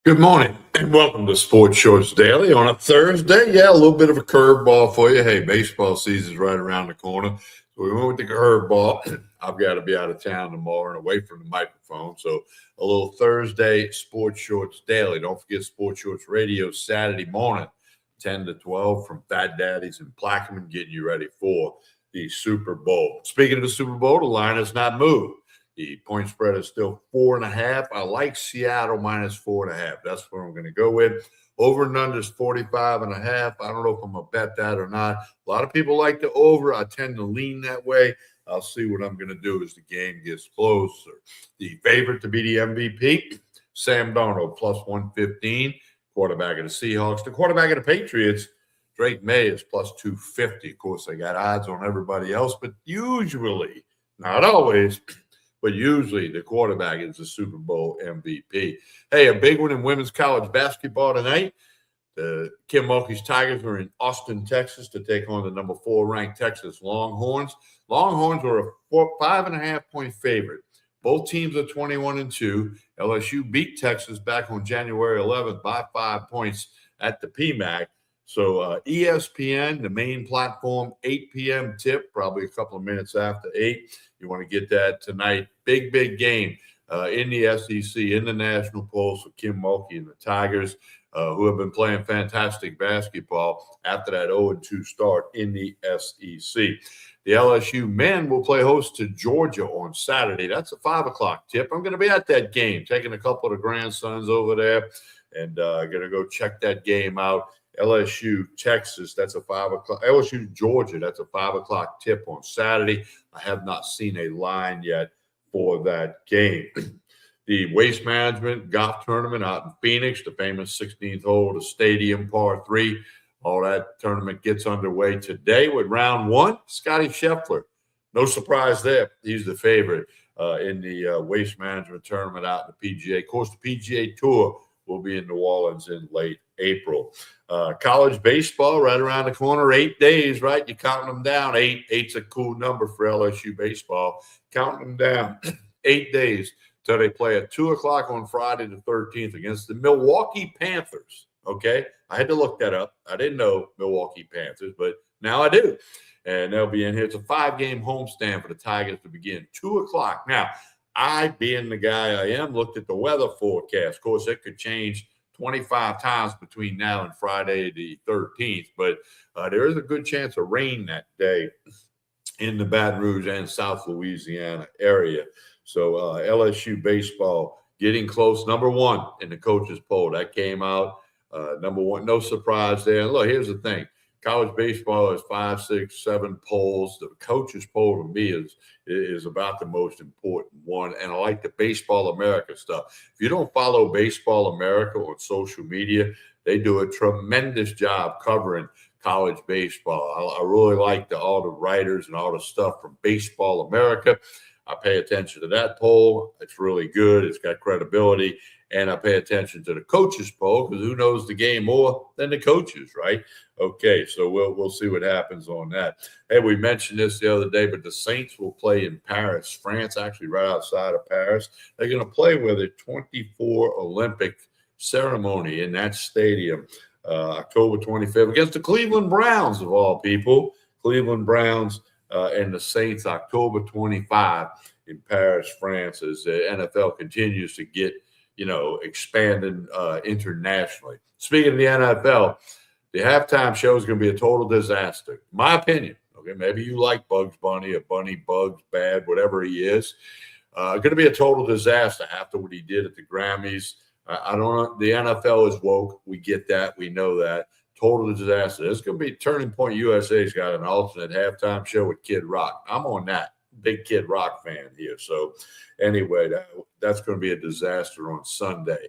Good morning and welcome to Sports Shorts Daily on a Thursday. Yeah, a little bit of a curveball for you. Hey, baseball season's right around the corner. So we went with the curveball. I've got to be out of town tomorrow and away from the microphone. So a little Thursday Sports Shorts Daily. Don't forget Sports Shorts Radio Saturday morning, 10 to 12 from Fat Daddy's and Plaquemine, getting you ready for the Super Bowl. Speaking of the Super Bowl, the line has not moved. The point spread is still 4.5. I like Seattle minus 4.5. That's what I'm going to go with. Over and under is 45.5. I don't know if I'm going to bet that or not. A lot of people like the over. I tend to lean that way. I'll see what I'm going to do as the game gets closer. The favorite to be the MVP, Sam Darnold, plus 115. Quarterback of the Seahawks. The quarterback of the Patriots, Drake May, is plus 250. Of course, I got odds on everybody else, but usually, not always, but usually the quarterback is the Super Bowl MVP. Hey, a big one in women's college basketball tonight. The Kim Mulkey's Tigers are in Austin, Texas to take on the number 4 ranked Texas Longhorns. Longhorns were a 5.5-point favorite. Both teams are 21-2. LSU beat Texas back on January 11th by 5 points at the PMAC. So ESPN, the main platform, 8 p.m. tip, probably a couple of minutes after 8. You want to get that tonight. Big game in the SEC, in the national polls for Kim Mulkey and the Tigers, who have been playing fantastic basketball after that 0-2 start in the SEC. The LSU men will play host to Georgia on Saturday. That's a 5 o'clock tip. I'm going to be at that game, taking a couple of the grandsons over there and going to go check that game out. LSU, Texas, that's a 5 o'clock. LSU, Georgia, that's a 5 o'clock tip on Saturday. I have not seen a line yet for that game. The Waste Management Golf Tournament out in Phoenix, the famous 16th hole, the Stadium Par 3. All that tournament gets underway today with round 1. Scotty Scheffler, no surprise there. He's the favorite in the Waste Management Tournament out in the PGA. Of course, the PGA Tour will be in New Orleans in late April. College baseball right around the corner, 8 days, right? You're counting them down. Eight's a cool number for LSU baseball. Counting them down 8 days till they play at 2 o'clock on Friday the 13th against the Milwaukee Panthers. Okay? I had to look that up. I didn't know Milwaukee Panthers, but now I do. And they'll be in here. It's a 5-game homestand for the Tigers to begin 2 o'clock. Now, I, being the guy I am, looked at the weather forecast. Of course, it could change 25 times between now and Friday the 13th, but there is a good chance of rain that day in the Baton Rouge and South Louisiana area. So LSU baseball getting close. Number 1 in the coaches poll. That came out. Number 1, no surprise there. And look, here's the thing. College baseball is 5, 6, 7 polls. The coaches poll to me is about the most important one. And I like the Baseball America stuff. If you don't follow Baseball America on social media, they do a tremendous job covering college baseball. I really like all the writers and all the stuff from Baseball America. I pay attention to that poll. It's really good. It's got credibility. And I pay attention to the coaches poll because who knows the game more than the coaches, right? Okay, so we'll see what happens on that. Hey, we mentioned this the other day, but the Saints will play in Paris, France, actually right outside of Paris. They're going to play with a 24 Olympic ceremony in that stadium October 25th against the Cleveland Browns, of all people. Cleveland Browns and the Saints October 25 in Paris, France, as the NFL continues to get expanded internationally. Speaking of the NFL, the halftime show is going to be a total disaster. My opinion. Okay, maybe you like Bugs Bunny or Bunny Bugs Bad, whatever he is. Going to be a total disaster after what he did at the Grammys. I don't know. The NFL is woke. We get that. We know that. Total disaster. It's going to be Turning Point USA's got an alternate halftime show with Kid Rock. I'm on that. Big Kid Rock fan here. So anyway, that's going to be a disaster on Sunday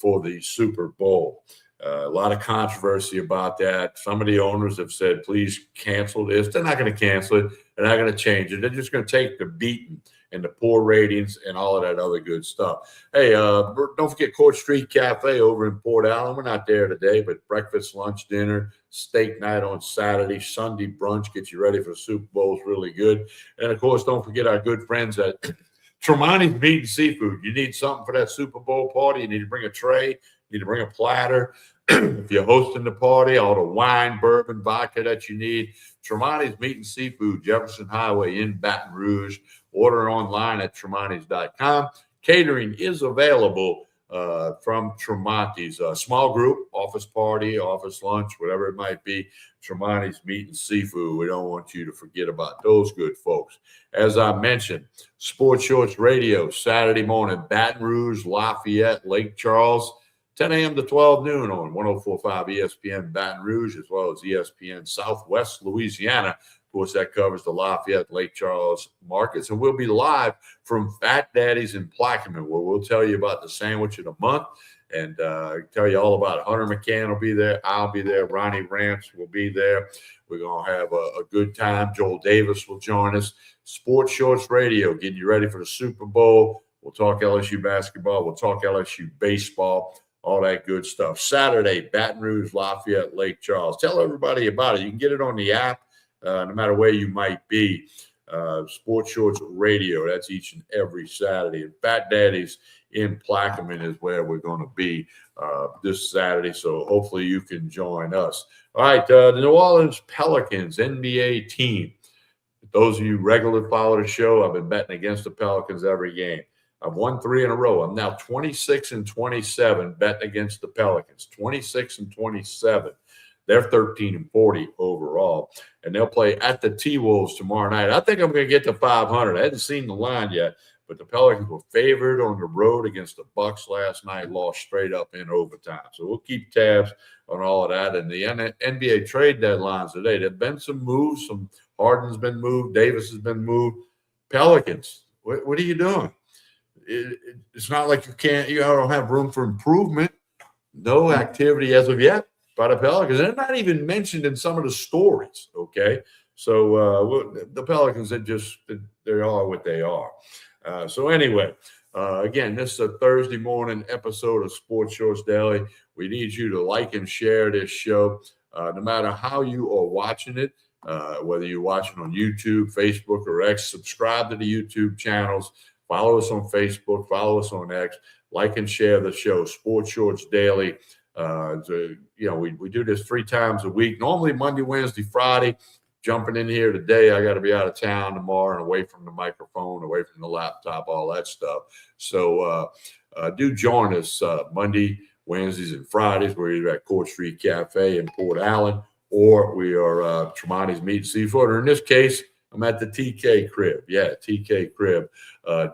for the Super Bowl. A lot of controversy about that. Some of the owners have said, please cancel this. They're not going to cancel it. They're not going to change it. They're just going to take the beating and the poor ratings and all of that other good stuff. Hey, don't forget Court Street Cafe over in Port Allen. We're not there today, but breakfast, lunch, dinner, steak night on Saturday, Sunday brunch, get you ready for the Super Bowl is really good. And, of course, don't forget our good friends at Tremonti's Meat and Seafood. You need something for that Super Bowl party. You need to bring a tray. You need to bring a platter. If you're hosting the party, all the wine, bourbon, vodka that you need. Tremonti's Meat and Seafood, Jefferson Highway in Baton Rouge. Order online at tremontis.com. Catering is available from Tremonti's. Small group, office party, office lunch, whatever it might be. Tremonti's Meat and Seafood. We don't want you to forget about those good folks. As I mentioned, Sports Shorts Radio, Saturday morning, Baton Rouge, Lafayette, Lake Charles, 10 a.m. to 12 noon on 104.5 ESPN Baton Rouge, as well as ESPN Southwest Louisiana. Of course, that covers the Lafayette, Lake Charles markets. And we'll be live from Fat Daddy's in Plaquemine, where we'll tell you about the sandwich of the month and tell you all about it. Hunter McCann will be there. I'll be there. Ronnie Rantz will be there. We're going to have a good time. Joel Davis will join us. Sports Shorts Radio, getting you ready for the Super Bowl. We'll talk LSU basketball. We'll talk LSU baseball. All that good stuff. Saturday, Baton Rouge, Lafayette, Lake Charles. Tell everybody about it. You can get it on the app, no matter where you might be. Sports Shorts Radio, that's each and every Saturday. And Fat Daddy's in Plaquemine is where we're going to be this Saturday. So hopefully you can join us. All right, the New Orleans Pelicans NBA team. Those of you regularly follow the show, I've been betting against the Pelicans every game. I've won 3 in a row. I'm now 26-27 betting against the Pelicans. 26-27. They're 13-40 overall, and they'll play at the T-Wolves tomorrow night. I think I'm going to get to 500. I hadn't seen the line yet, but the Pelicans were favored on the road against the Bucks last night, lost straight up in overtime. So we'll keep tabs on all of that. And the NBA trade deadlines today, there have been some moves. Some Harden's been moved. Davis has been moved. Pelicans, what are you doing? It's not like you don't have room for improvement. No activity as of yet by the Pelicans. They're not even mentioned in some of the stories, okay? So the Pelicans, they are what they are. So anyway, again, this is a Thursday morning episode of Sports Shorts Daily. We need you to like and share this show, no matter how you are watching it, whether you're watching on YouTube, Facebook, or X. Subscribe to the YouTube channels. Follow us on Facebook. Follow us on X. Like and share the show, Sports Shorts Daily. We do this 3 times a week, normally Monday, Wednesday, Friday. Jumping in here today, I got to be out of town tomorrow and away from the microphone, away from the laptop, all that stuff. So do join us Monday, Wednesdays, and Fridays. We're either at Court Street Cafe in Port Allen, or we are Tremonti's Meat and Seafood. Or in this case, I'm at the TK Crib. Yeah, TK Crib,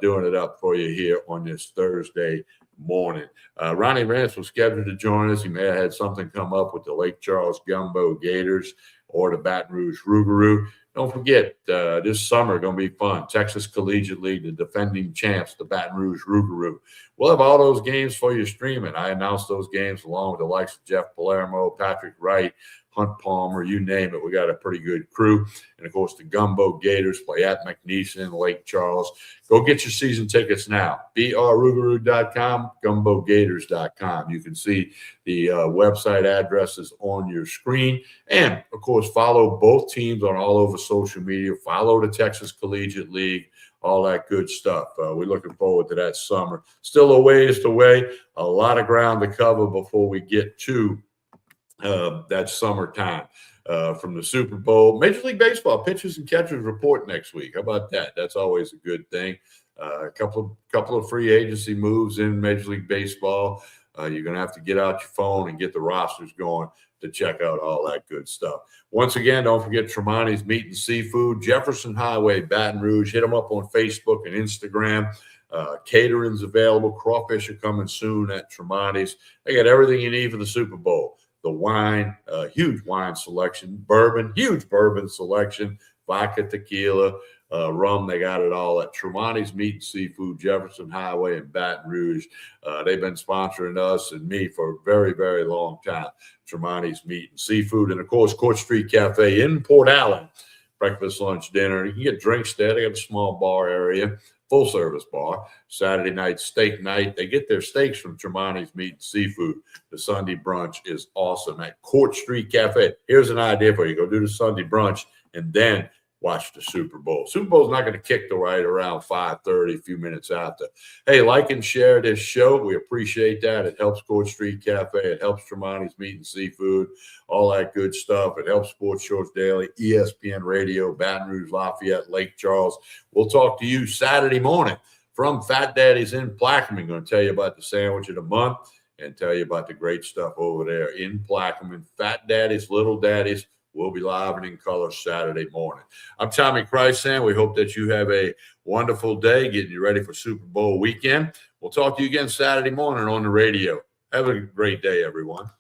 doing it up for you here on this Thursday morning. Ronnie Rantz was scheduled to join us. He may have had something come up with the Lake Charles Gumbo Gators or the Baton Rouge Rougarou. Don't forget, this summer going to be fun. Texas Collegiate League, the defending champs, the Baton Rouge Rougarou. We'll have all those games for you streaming. I announced those games along with the likes of Jeff Palermo, Patrick Wright, Hunt Palmer, you name it. We got a pretty good crew. And, of course, the Gumbo Gators play at McNeese, Lake Charles. Go get your season tickets now. brrougarou.com, gumbogators.com. You can see the website addresses on your screen. And, of course, follow both teams on all over social media. Follow the Texas Collegiate League, all that good stuff. We're looking forward to that summer. Still a ways away, a lot of ground to cover before we get to that summertime from the Super Bowl. Major League Baseball pitchers and catchers report next week. How about that? That's always a good thing. A couple of free agency moves in Major League Baseball. You're going to have to get out your phone and get the rosters going to check out all that good stuff. Once again, don't forget Tremonti's Meat and Seafood, Jefferson Highway, Baton Rouge. Hit them up on Facebook and Instagram. Catering's available. Crawfish are coming soon at Tremonti's. They got everything you need for the Super Bowl. The wine, huge wine selection, bourbon, huge bourbon selection, vodka, tequila, rum. They got it all at Tremonti's Meat and Seafood, Jefferson Highway in Baton Rouge. They've been sponsoring us and me for a very, very long time. Tremonti's Meat and Seafood. And, of course, Court Street Cafe in Port Allen. Breakfast, lunch, dinner. You can get drinks there. They got a small bar area. Full-service bar. Saturday night, steak night. They get their steaks from Tremonti's Meat and Seafood. The Sunday brunch is awesome at Court Street Cafe. Here's an idea for you. Go do the Sunday brunch and then watch the Super Bowl. Super Bowl's not going to kick till right around 5:30, a few minutes after. Hey, like and share this show. We appreciate that. It helps Court Street Cafe. It helps Tremonti's Meat and Seafood, all that good stuff. It helps Sports Shorts Daily, ESPN Radio, Baton Rouge, Lafayette, Lake Charles. We'll talk to you Saturday morning from Fat Daddy's in Plaquemine. Going to tell you about the sandwich of the month and tell you about the great stuff over there in Plaquemine. Fat Daddy's, Little Daddy's. We'll be live and in color Saturday morning. I'm Tommy Krysan. We hope that you have a wonderful day getting you ready for Super Bowl weekend. We'll talk to you again Saturday morning on the radio. Have a great day, everyone.